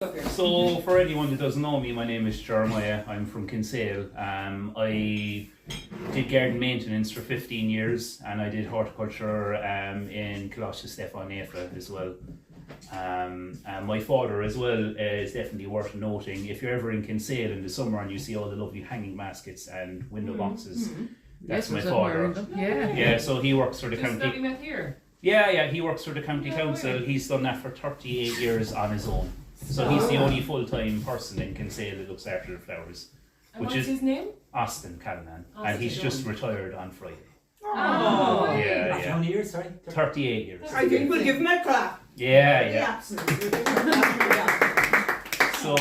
So, for anyone that doesn't know me, my name is Jeremiah. I'm from Kinsale. I did garden maintenance for 15 years and I did horticulture in Colossus Stefan Nefra as well. And my father as well is definitely worth noting. If you're ever in Kinsale in the summer and you see all the lovely hanging baskets and window boxes, that's my father. Yeah, so he works for the county. Just met here. Yeah, he works for the county council. He's done that for 38 years on his own. So he's the only full-time person in Kinsale that looks after the flowers. And what's his name? Austin Callanan. And he's just retired on Friday. Oh, Yeah. How many years, sorry? 38 years. I think we'll give him a clap. Yeah. Absolutely. So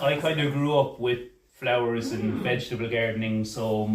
I kind of grew up with flowers and vegetable gardening. So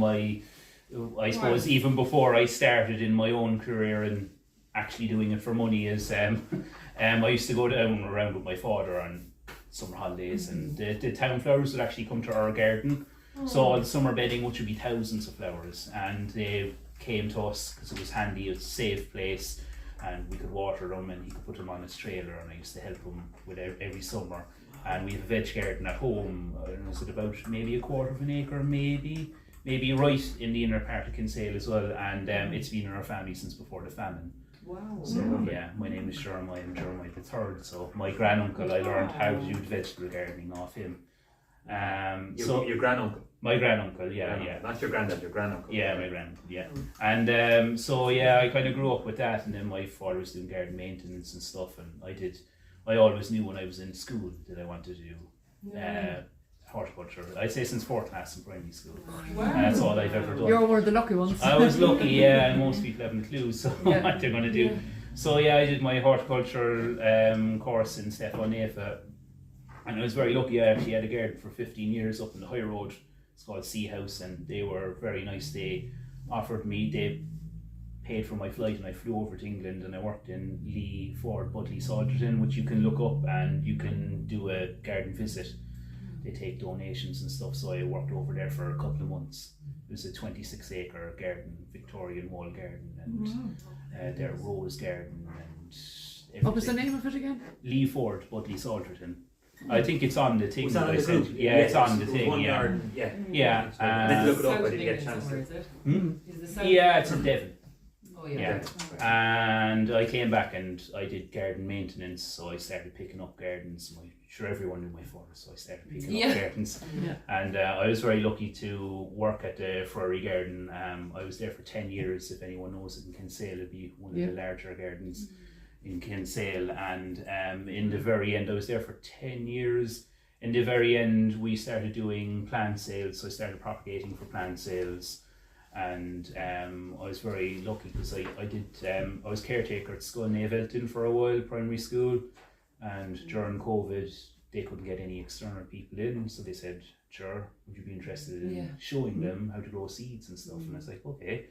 I suppose even before I started in my own career and actually doing it for money is I used to go down around with my father on summer holidays and the town flowers would actually come to our garden. So all the summer bedding, which would be thousands of flowers, and they came to us because it was handy, it was a safe place and we could water them and he could put them on his trailer, and I used to help him with every summer. And we have a veg garden at home, is it about maybe a quarter of an acre, maybe right in the inner part of Kinsale as well, and it's been in our family since before the famine. wow. So yeah, my name is Jeremiah, I'm Jeremiah the Third. So my granduncle, I learned how to do vegetable gardening off him. Your granduncle? My granduncle, yeah. Not your granddad, your granduncle. Yeah, my granduncle, yeah. And so yeah, I kind of grew up with that, and then my father was doing garden maintenance and stuff, and I always knew when I was in school that I wanted to do horticulture. I'd say since 4th class in primary school. Wow. And that's all I've ever done. You're one of the lucky ones. I was lucky, yeah, and most people haven't a clue what they're going to do. So yeah, I did my horticulture course in Stefan Nefra, and I was very lucky. I actually had a garden for 15 years up in the high road. It's called Sea House, and they were very nice. They paid for my flight and I flew over to England, and I worked in Lee Ford Budley Salterton, which you can look up and you can do a garden visit. They take donations and stuff, so I worked over there for a couple of months. It was a 26-acre garden, Victorian wall garden, and their rose garden and everything. What was the name of it again? Lee Ford Budley Salterton. I think it's on the thing. Was that on that I the sent group? you. Yeah, it's on the thing. One Yeah, garden, yeah. yeah. Let's look it up South when of you get a England chance. somewhere, is it? Hmm? Is the south Yeah, of it's in England? Devon. Oh Yeah. And I came back and I did garden maintenance, so I started picking up gardens. Sure, everyone knew my father, so I started picking up gardens. Yeah. And I was very lucky to work at the Frary Garden. I was there for 10 years. If anyone knows it in Kinsale, it'd be one of the larger gardens in Kinsale. And in the very end, I was there for 10 years. In the very end, we started doing plant sales, so I started propagating for plant sales. And I was very lucky because I was caretaker at School Navelton for a while, primary school, and during COVID they couldn't get any external people in, so they said, sure, would you be interested in showing them how to grow seeds and stuff? And I was like, okay.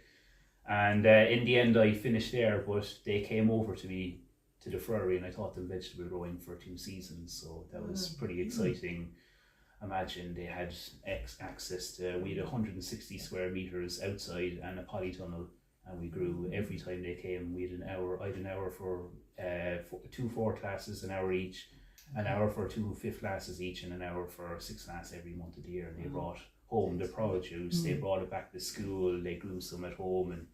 And in the end I finished there, but they came over to me to the Frary and I taught them vegetable growing for 2 seasons, so that was pretty exciting. Imagine they had access to, we had 160 square meters outside and a polytunnel, and we grew every time they came. We had an hour. I had an hour for 2 4th classes, an hour each, an hour for 2 5th classes each, and an hour for 6th class every month of the year. And they brought home the produce, they brought it back to school, they grew some at home, and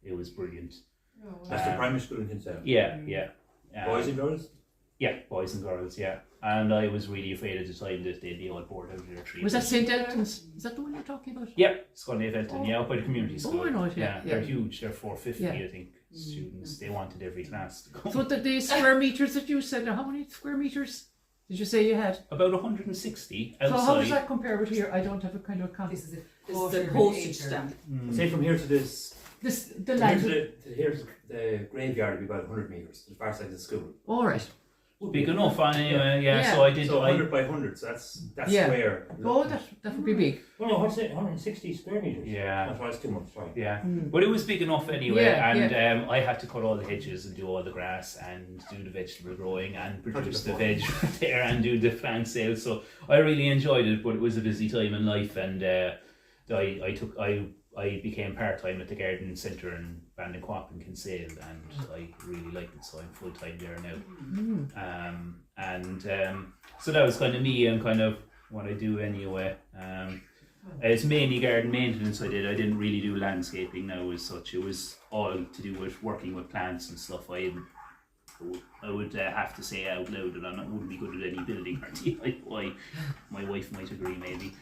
it was brilliant. Oh, wow. That's the primary school in Kinsale. Yeah. Boys and girls? Yeah, boys and girls, yeah. And I was really afraid at the time that they'd be all bored out of their trees. Was that St. Elton's? Is that the one you're talking about? Yeah, School Navelton, up by the community school. I know it, yeah. They're huge, they're 450, Yeah. I think, students. They wanted every class to come. So the square meters that you said, how many square meters did you say you had? About 160 outside. So how does that compare with here? I don't have a kind of count. This is The postage stamp. Say from here to this, The from here land. to here to the graveyard would be about 100 metres, to the far side of the school. All right. Big enough, anyway, yeah. Yeah. So I did. So 100 by 100, so that's Yeah. square. Oh, that would be big. No, what's it? 160 square metres. Yeah. That's why it's too much, sorry. Yeah, but it was big enough anyway, Yeah, and I had to cut all the hedges and do all the grass and do the vegetable growing and produce the veg there and do the plant sales. So I really enjoyed it, but it was a busy time in life, and I became part-time at the garden centre in Ballinquap in Kinsale, and I really liked it, so I'm full-time there now. So that was kind of me and kind of what I do anyway. It's mainly garden maintenance I did. I didn't really do landscaping now as such. It was all to do with working with plants and stuff. I would have to say out loud that I wouldn't be good at any building or DIY. My wife might agree, maybe.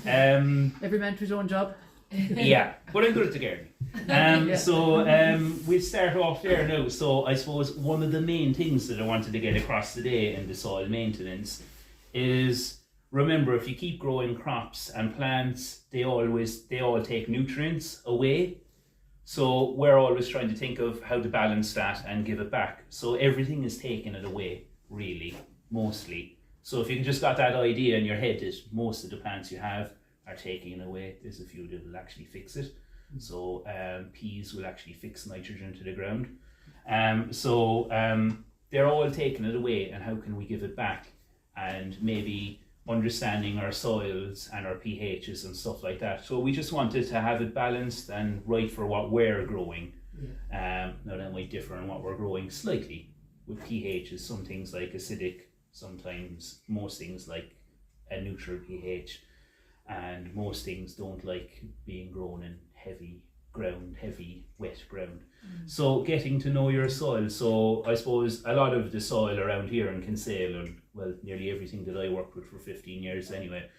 Every man to his own job. Yeah, but I'm good at the gardening. So we'll start off there now. So I suppose one of the main things that I wanted to get across today in the soil maintenance is, remember, if you keep growing crops and plants, they all take nutrients away. So we're always trying to think of how to balance that and give it back. So everything is taking it away, really, mostly. So if you just got that idea in your head that most of the plants you have are taking it away, there's a few that will actually fix it. So peas will actually fix nitrogen to the ground. They're all taking it away, and how can we give it back? And maybe understanding our soils and our pHs and stuff like that. So we just wanted to have it balanced and right for what we're growing. Now that might differ on what we're growing slightly with pHs. Some things like acidic, sometimes most things like a neutral pH, and most things don't like being grown in heavy ground, heavy wet ground. So getting to know your soil. So I suppose a lot of the soil around here in Kinsale, and well, nearly everything that I worked with for 15 years anyway,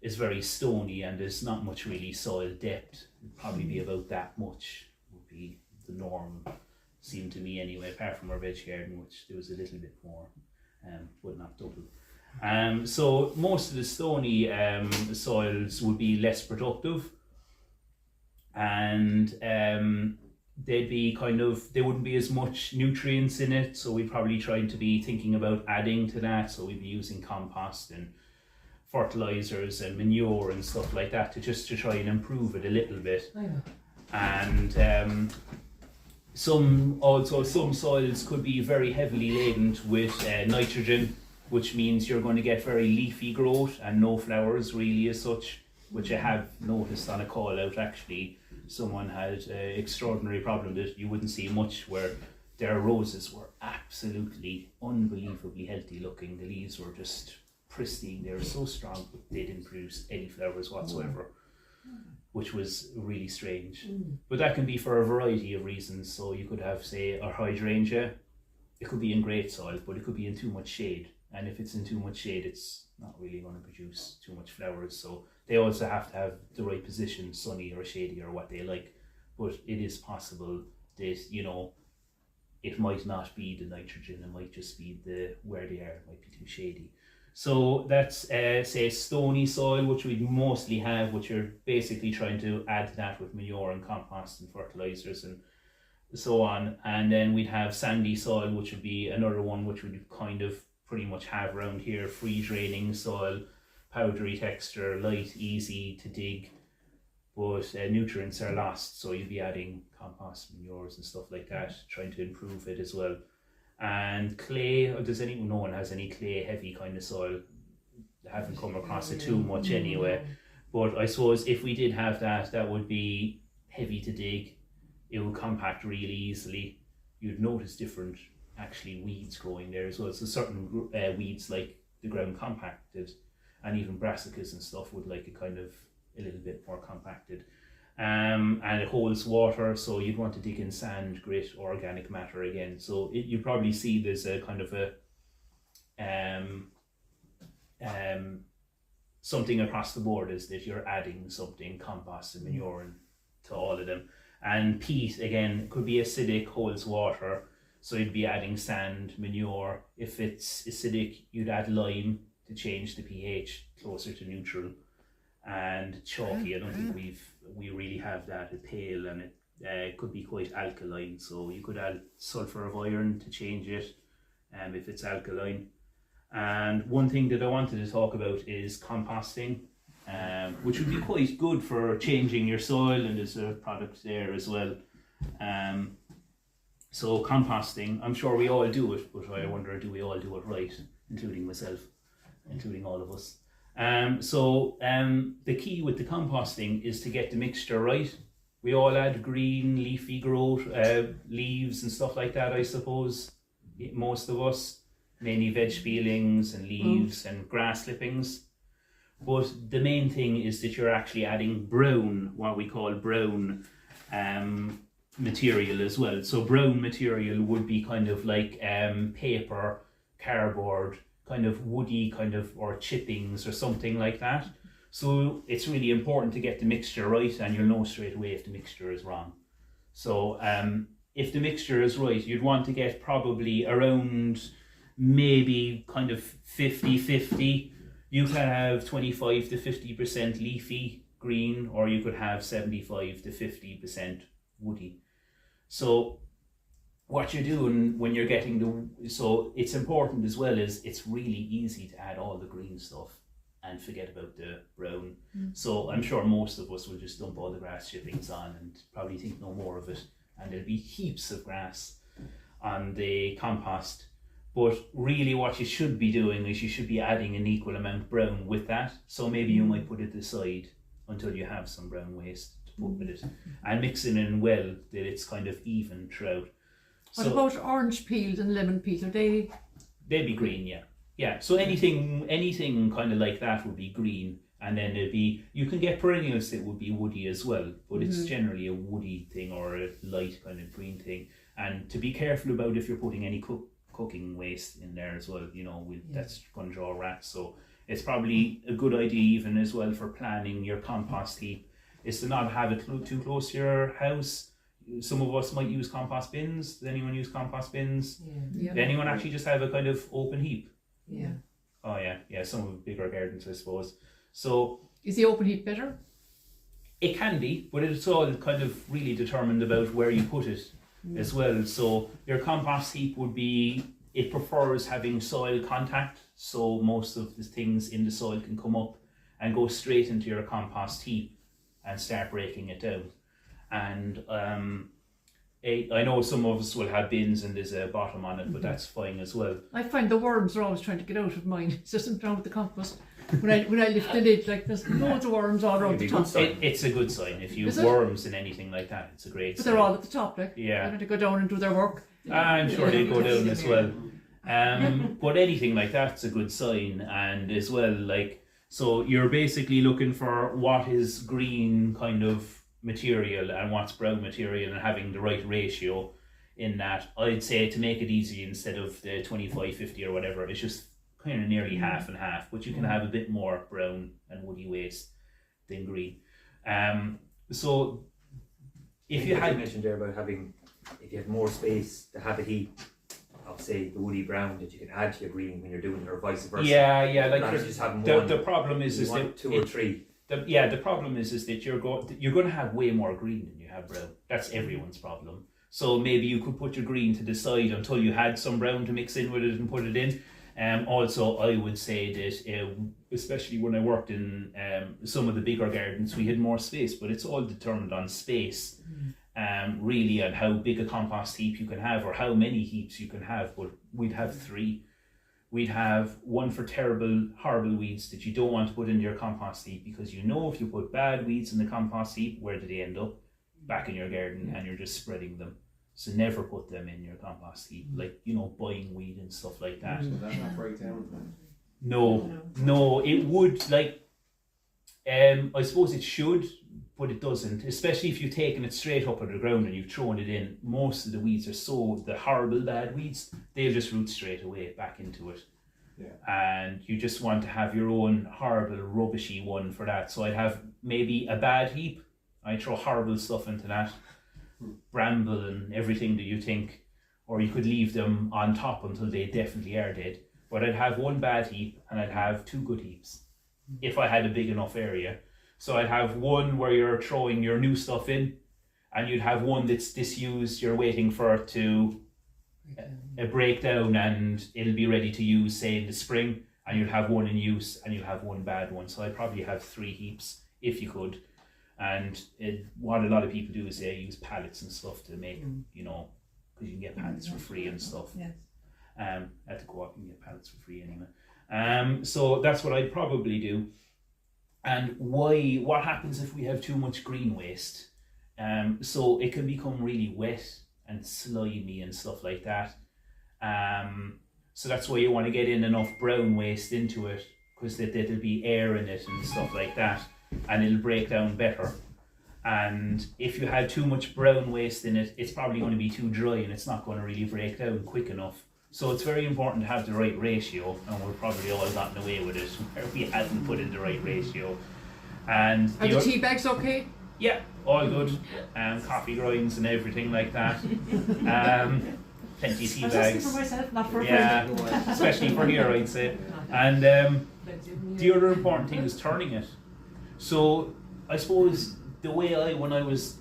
is very stony, and there's not much really soil depth. It'd probably be about that much would be the norm, seemed to me anyway, apart from our veg garden, which there was a little bit more, but not double. So most of the stony soils would be less productive, and there wouldn't be as much nutrients in it, so we'd probably try to be thinking about adding to that. So we'd be using compost and fertilizers and manure and stuff like that to try and improve it a little bit. And some soils could be very heavily laden with nitrogen, which means you're going to get very leafy growth and no flowers really as such, which I have noticed on a call out actually. Someone had an extraordinary problem that you wouldn't see much, where their roses were absolutely unbelievably healthy looking. The leaves were just pristine, they were so strong, but they didn't produce any flowers whatsoever, which was really strange. But that can be for a variety of reasons. So you could have, say, a hydrangea. It could be in great soil, but it could be in too much shade, and if it's in too much shade, it's not really going to produce too much flowers. So they also have to have the right position, sunny or shady or what they like. But it is possible that, you know, it might not be the nitrogen, it might just be where they are, it might be too shady. So that's say stony soil, which we mostly have, which you're basically trying to add to that with manure and compost and fertilizers and so on. And then we'd have sandy soil, which would be another one which we'd kind of pretty much have around here. Free draining soil, powdery texture, light, easy to dig, but nutrients are lost, so you'd be adding compost, manures and stuff like that, trying to improve it as well. And clay, no one has any clay heavy kind of soil. I haven't come across it too much anyway, but I suppose if we did have that, that would be heavy to dig. It would compact really easily. You'd notice different actually weeds growing there as well. So certain weeds like the ground compacted, and even brassicas and stuff would like it kind of a little bit more compacted. And it holds water, so you'd want to dig in sand, grit, organic matter again. So you probably see there's a kind of a something across the board, is that you're adding something, compost and manure, to all of them. And peat, again, could be acidic, holds water, so you'd be adding sand, manure. If it's acidic, you'd add lime to change the pH closer to neutral. And chalky, I don't think we really have that. It's pale, and it could be quite alkaline, so you could add sulfur of iron to change it if it's alkaline. And one thing that I wanted to talk about is composting, which would be quite good for changing your soil, and there's a product there as well. So composting, I'm sure we all do it, but I wonder, do we all do it right, including myself, including all of us? The key with the composting is to get the mixture right. We all add green leafy growth, leaves and stuff like that, I suppose. Most of us, mainly veg peelings and leaves and grass clippings. But the main thing is that you're actually adding brown, what we call brown material as well. So brown material would be kind of like paper, cardboard, kind of woody or chippings or something like that. So it's really important to get the mixture right, and you'll know straight away if the mixture is wrong. So if the mixture is right, you'd want to get probably around maybe kind of 50-50. You can have 25 to 50% leafy green, or you could have 75 to 50% woody. So what you're doing when you're getting so it's important as well is it's really easy to add all the green stuff and forget about the brown. So I'm sure most of us will just dump all the grass chippings on and probably think no more of it, and there'll be heaps of grass on the compost. But really what you should be doing is you should be adding an equal amount brown with that. So maybe you might put it aside until you have some brown waste to put with it, and mixing in well that it's kind of even throughout. What about orange peels and lemon peels? Are they? They'd be green, yeah. Yeah, so anything kind of like that would be green, and then you can get perennials that would be woody as well, but it's generally a woody thing or a light kind of green thing. And to be careful about if you're putting any cooking waste in there as well, that's going to draw rats. So it's probably a good idea even as well for planning your compost heap is to not have it too close to your house. Some of us might use compost bins. Does anyone use compost bins? Yeah. Does anyone actually just have a kind of open heap? Yeah. Oh yeah, some of the bigger gardens I suppose. So Is the open heap better? it can be, but it's all kind of really determined about where you put it as well. So your compost heap it prefers having soil contact, so most of the things in the soil can come up and go straight into your compost heap and start breaking it down. And I know some of us will have bins and there's a bottom on it, but that's fine as well. I find the worms are always trying to get out of mine. It's just down with the compost. When I lift the lid, like there's loads of worms all around the top. It's a good sign. If you have worms in anything like that, it's a great sign. But they're all at the top, like. Yeah. They're going to go down and do their work. I'm sure they go down as well. But anything like that's a good sign. And as well, so you're basically looking for what is green kind of material and what's brown material and having the right ratio in that. I'd say to make it easy, instead of the 25-50 or whatever, it's just kind of nearly half and half, but you can have a bit more brown and woody waste than green. So if you had mentioned there about if you had more space to have a heap of say the woody brown that you can add to your green when you're doing it, or vice versa. Like just having one, the problem is that two or three. The problem is that you're going to have way more green than you have brown. That's everyone's problem. So maybe you could put your green to the side until you had some brown to mix in with it and put it in. Also, I would say that, especially when I worked in some of the bigger gardens, we had more space, but it's all determined on space, really, and how big a compost heap you can have or how many heaps you can have. But we'd have 3. We'd have one for horrible weeds that you don't want to put into your compost heap, because if you put bad weeds in the compost heap, where do they end up? Back in your garden, and you're just spreading them. So never put them in your compost heap, buying weed and stuff like that. So that not break down? No, it would, I suppose it should, but it doesn't. Especially if you've taken it straight up out of the ground and you've thrown it in. Most of the weeds the horrible bad weeds, they'll just root straight away back into it. Yeah. And you just want to have your own horrible, rubbishy one for that. So I'd have maybe a bad heap. I'd throw horrible stuff into that. Bramble and everything that you think, or you could leave them on top until they definitely are dead. But I'd have one bad heap and I'd have 2 good heaps if I had a big enough area. So I'd have one where you're throwing your new stuff in, and you'd have one that's disused, you're waiting for it to break down and it'll be ready to use, say in the spring, and you'll have one in use and you'll have one bad one. So I'd probably have 3 heaps if you could. And what a lot of people do is they use pallets and stuff to make, because you can get pallets for free and stuff. Yes. At the co-op you can get pallets for free anyway. So that's what I'd probably do. And what happens if we have too much green waste? So it can become really wet and slimy and stuff like that. So that's why you want to get in enough brown waste into it, because there'll be air in it and stuff like that, and it'll break down better. And if you had too much brown waste in it, it's probably going to be too dry and it's not going to really break down quick enough. So it's very important to have the right ratio, and we've probably all gotten away with it where we hadn't put in the right ratio. And Are the tea bags okay? yeah, all good. Coffee grinds and everything like that. Plenty tea I'm asking bags. for myself, not for a Yeah, friend. especially for here, I'd say. And the other important thing is turning it. So I suppose the way when I was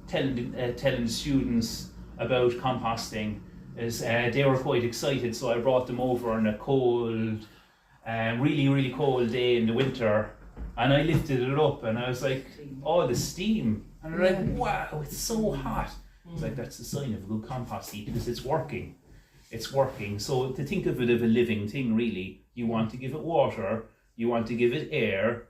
telling students about composting is they were quite excited, so I brought them over on a cold, really, really cold day in the winter, and I lifted it up and I was like, oh, the steam. And they're like, wow, it's so hot. It's like, that's a sign of a good compost heap, because it's working. It's working. So to think of it as a living thing, really, you want to give it water, you want to give it air,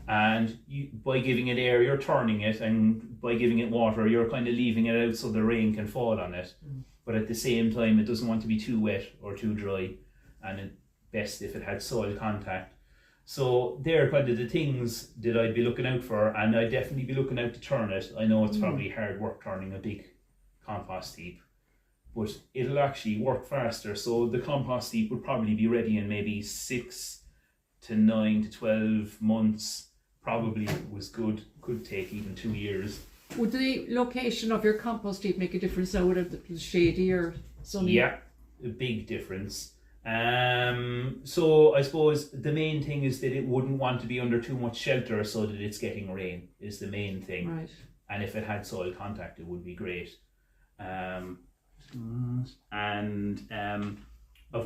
and by giving it air, you're turning it, and by giving it water, you're kind of leaving it out so the rain can fall on it. But at the same time, it doesn't want to be too wet or too dry, and it's best if it had soil contact. So they're kind of the things that I'd be looking out for, and I'd definitely be looking out to turn it. I know it's probably hard work turning a big compost heap, but it'll actually work faster. So the compost heap would probably be ready in maybe 6 to 9 to 12 months. Probably was good. Could take even 2 years. Would the location of your compost heap make a difference now, whether it was shady or sunny? Yeah, a big difference. So I suppose the main thing is that it wouldn't want to be under too much shelter so that it's getting rain is the main thing. Right. And if it had soil contact, it would be great. Of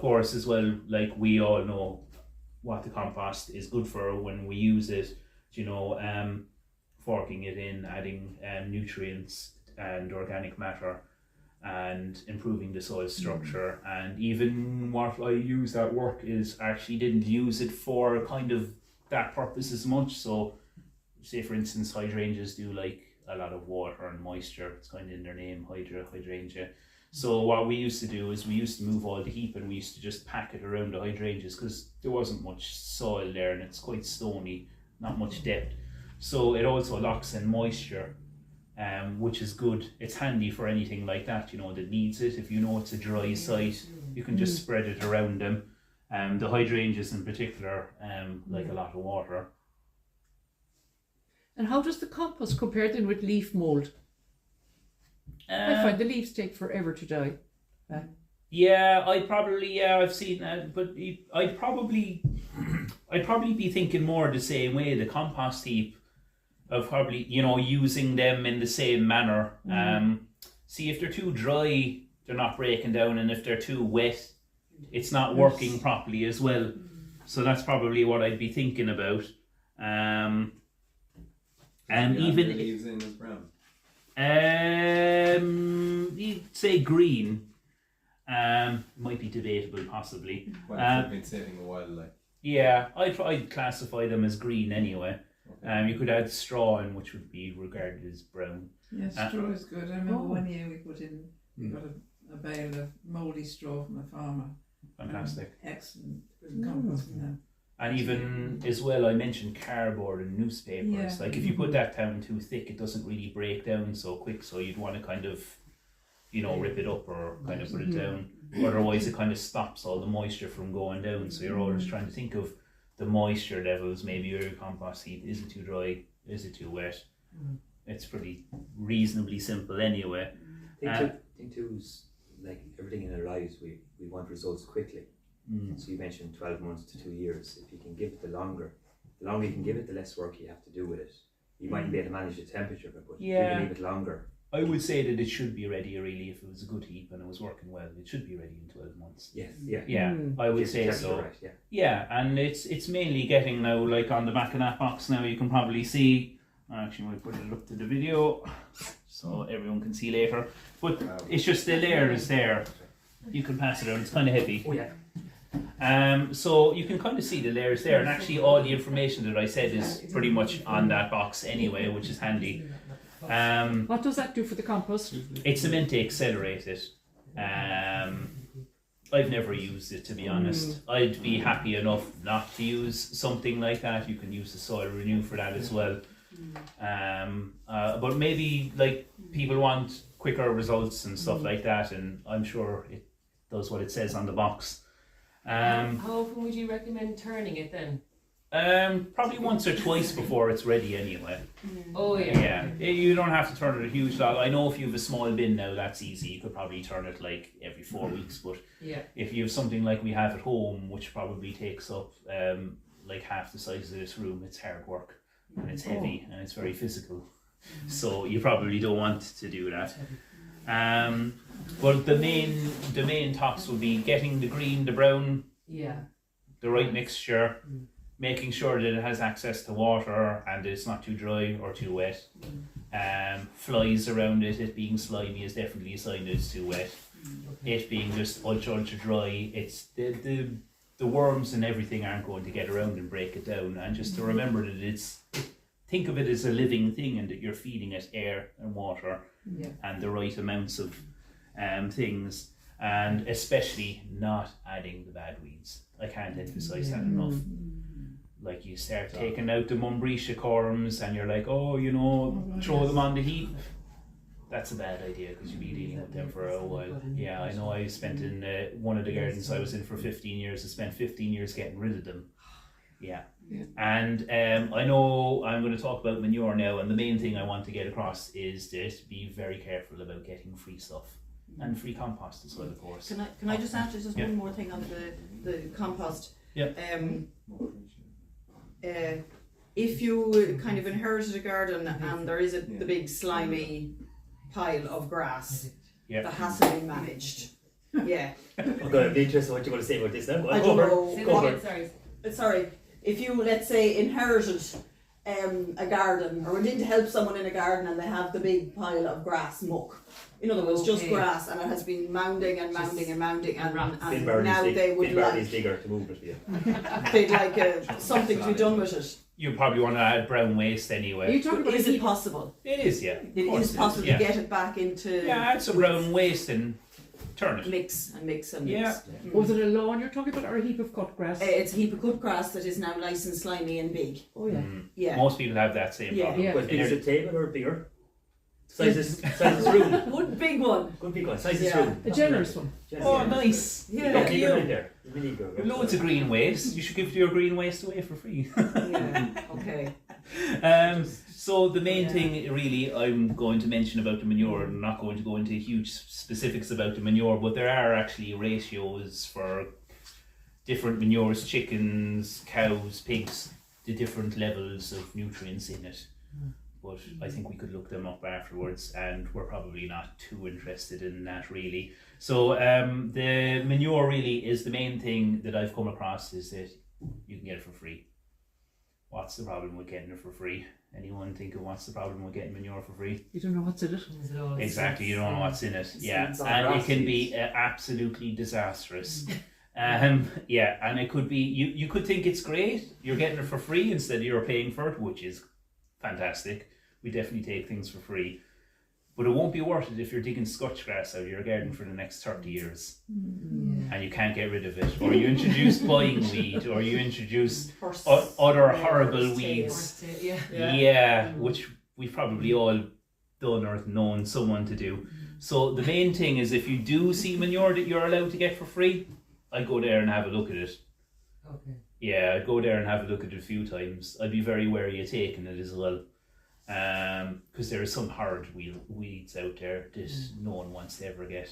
course, as well, like we all know what the compost is good for when we use it, forking it in, adding nutrients and organic matter, and improving the soil structure. And even what I use at work is actually didn't use it for kind of that purpose as much. So say for instance, hydrangeas do like a lot of water and moisture. It's kind of in their name, hydrangea. So what we used to do is we used to move all the heap and we used to just pack it around the hydrangeas, because there wasn't much soil there and it's quite stony, not much depth. So it also locks in moisture, which is good. It's handy for anything like that, that needs it. If you know it's a dry site, you can just spread it around them. The hydrangeas in particular like a lot of water. And how does the compost compare then with leaf mould? I find the leaves take forever to die. Yeah, I've seen that, but I'd probably be thinking more the same way. The compost heap, of probably using them in the same manner. See, if they're too dry, they're not breaking down, and if they're too wet, it's not working properly as well. So that's probably what I'd be thinking about. And even leaves in as brown. You'd say green. Might be debatable, possibly. Well, they've been saving a while, like. Yeah, I'd classify them as green anyway. You could add straw in, which would be regarded as brown. Yeah, straw is good. I remember one year we got a bale of mouldy straw from a farmer. Fantastic. Excellent compost from them. And even as well, I mentioned cardboard and newspapers. Yeah. Like if you put that down too thick, it doesn't really break down so quick. So you'd want to kind of, rip it up or kind of put it down. Otherwise, it kind of stops all the moisture from going down. So you're always trying to think of the moisture levels. Maybe your compost heap, is it too dry? Is it too wet? It's pretty reasonably simple anyway. Thing two is, like everything in our lives, we want results quickly. So you mentioned 12 months to 2 years. If you can give it the longer you can give it, the less work you have to do with it. You mightn't be able to manage the temperature, but if you can leave it longer. I would say that it should be ready really if it was a good heap and it was working well. It should be ready in 12 months. Yes, yeah. Yeah, I would Get the say temperature so. right, yeah. Yeah, and it's mainly getting now, like on the back of that box now, you can probably see, I actually might put it up to the video so everyone can see later, but it's just the layers there. You can pass it around, it's kind of heavy. Oh yeah. So you can kind of see the layers there, and actually all the information that I said is pretty much on that box anyway, which is handy. What does that do for the compost? It's meant to accelerate it. I've never used it, to be honest. I'd be happy enough not to use something like that. You can use the Soil Renew for that as well. But maybe like people want quicker results and stuff like that, and I'm sure it does what it says on the box. How often would you recommend turning it then? Probably once or twice before it's ready anyway. Oh yeah. Yeah, you don't have to turn it a huge lot. I know if you have a small bin now, that's easy. You could probably turn it like every 4 weeks, but Yeah. if you have something like we have at home, which probably takes up like half the size of this room, it's hard work and it's heavy and it's very physical. So you probably don't want to do that. But the main tops would be getting the green, the brown, Yeah. the right mixture, making sure that it has access to water and it's not too dry or too wet. Flies around it being slimy is definitely a sign that it's too wet. It being just ultra dry, it's the worms and everything aren't going to get around and break it down. And just to remember that think of it as a living thing and that you're feeding it air and water and the right amounts of things, and especially not adding the bad weeds. I can't emphasize that enough. Like you start taking out the Mumbrecia corms and you're like, throw them on the heap. That's a bad idea because you'll be dealing with them for a while. Yeah, I know I spent in one of the gardens I was in for 15 years. I spent 15 years getting rid of them. Yeah. And I know I'm going to talk about manure now, and the main thing I want to get across is that be very careful about getting free stuff and free compost as well, of course. Can I just add just one more thing on the compost? Yeah. If you kind of inherited a garden and there is the big slimy pile of grass that hasn't been managed. Yeah. I'm going to be interested in what you want to say about this now. I don't know. Say that again, sorry. Sorry. If you, let's say, inherited a garden or went in to help someone in a garden and they have the big pile of grass muck. In other words, just grass, and it has been mounding and mounding and mounding, and now they would like bigger to move it. they'd like something to be done with it. You probably want to add brown waste anyway. Are you talking about Is it possible? It is, yeah. It is possible to get it back into add some brown waste and turn it. mix and mix. Was it a lawn you're talking about or a heap of cut grass? It's a heap of cut grass that is now nice and slimy and big. Oh yeah. Yeah. Most people have that same problem. Yeah. As big as a table or bigger? Size this room. Good big one. Good big one. Size this room. A generous one. Oh, nice. Yeah. Lucky you. There. Loads of green waste. You should give your green waste away for free. Yeah. Okay. So the main thing really I'm going to mention about the manure, I'm not going to go into huge specifics about the manure, but there are actually ratios for different manures, chickens, cows, pigs, the different levels of nutrients in it. But I think we could look them up afterwards, and we're probably not too interested in that really. So the manure really is the main thing that I've come across, is that you can get it for free. What's the problem with getting it for free? Anyone think of what's the problem with getting manure for free? You don't know what's in it. Exactly, you don't know what's in it. Yeah, and it can be absolutely disastrous. And it could be, you could think it's great, you're getting it for free instead of you're paying for it, which is fantastic. We definitely take things for free. But it won't be worth it if you're digging scotch grass out of your garden for the next 30 years and you can't get rid of it, or you introduce buying weed, or you introduce other horrible weeds. Which we've probably all done or known someone to do. So the main thing is, if you do see manure that you're allowed to get for free, I'd go there and have a look at it. Okay. Yeah, I'd go there and have a look at it a few times. I'd be very wary of taking it as well. Because there are some hard weeds out there that no one wants to ever get.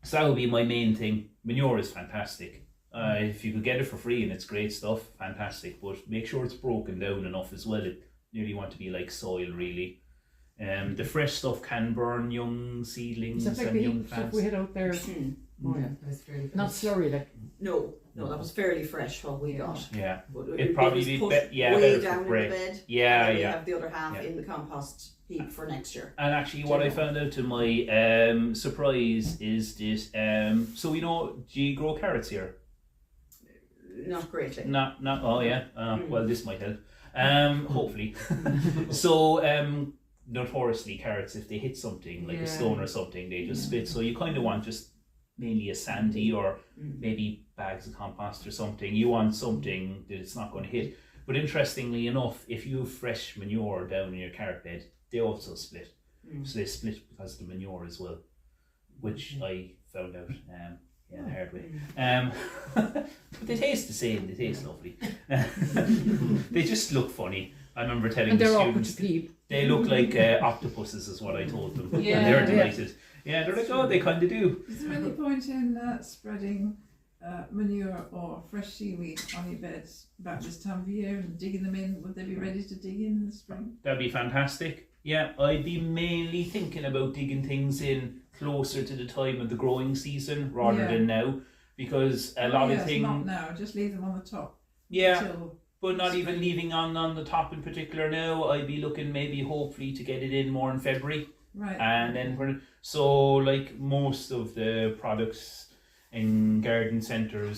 So that would be my main thing. Manure is fantastic. If you could get it for free and it's great stuff, fantastic. But make sure it's broken down enough as well. It nearly want to be like soil really. The fresh stuff can burn young seedlings Is that like and the young heap stuff plants. we had out there Oh yeah. That was very Not slurry like. No, that was fairly fresh what we got. Yeah. But It'd probably was be put better way for down in the bread. bed. Yeah, and then we yeah. have the other half Yeah. in the compost heap for next year. And actually, what I found out to my surprise is this. So do you grow carrots here? Not greatly. Not. Oh yeah. Well, this might help. Hopefully. So notoriously, carrots, if they hit something like a stone or something, they just split. So you kind of want just mainly a sandy or maybe bags of compost or something. You want something that it's not going to hit. But interestingly enough, if you have fresh manure down in your carrot bed, they also split. So they split because of the manure as well, which I found out the hard way. But they taste the same. They taste lovely. They just look funny. I remember telling And the they're awkward students to peel. they look like octopuses, is what I told them. Yeah. And they're delighted. Yeah, they're like, oh, they kind of do. Is there any point in spreading manure or fresh seaweed on your beds about this time of year and digging them in? Would they be ready to dig in the spring? That'd be fantastic. Yeah, I'd be mainly thinking about digging things in closer to the time of the growing season rather than now, because a lot of things. Not now. Just leave them on the top. Yeah, Until but not even leaving on the top in particular now. I'd be looking maybe hopefully to get it in more in February, right. and then so like most of the products in garden centres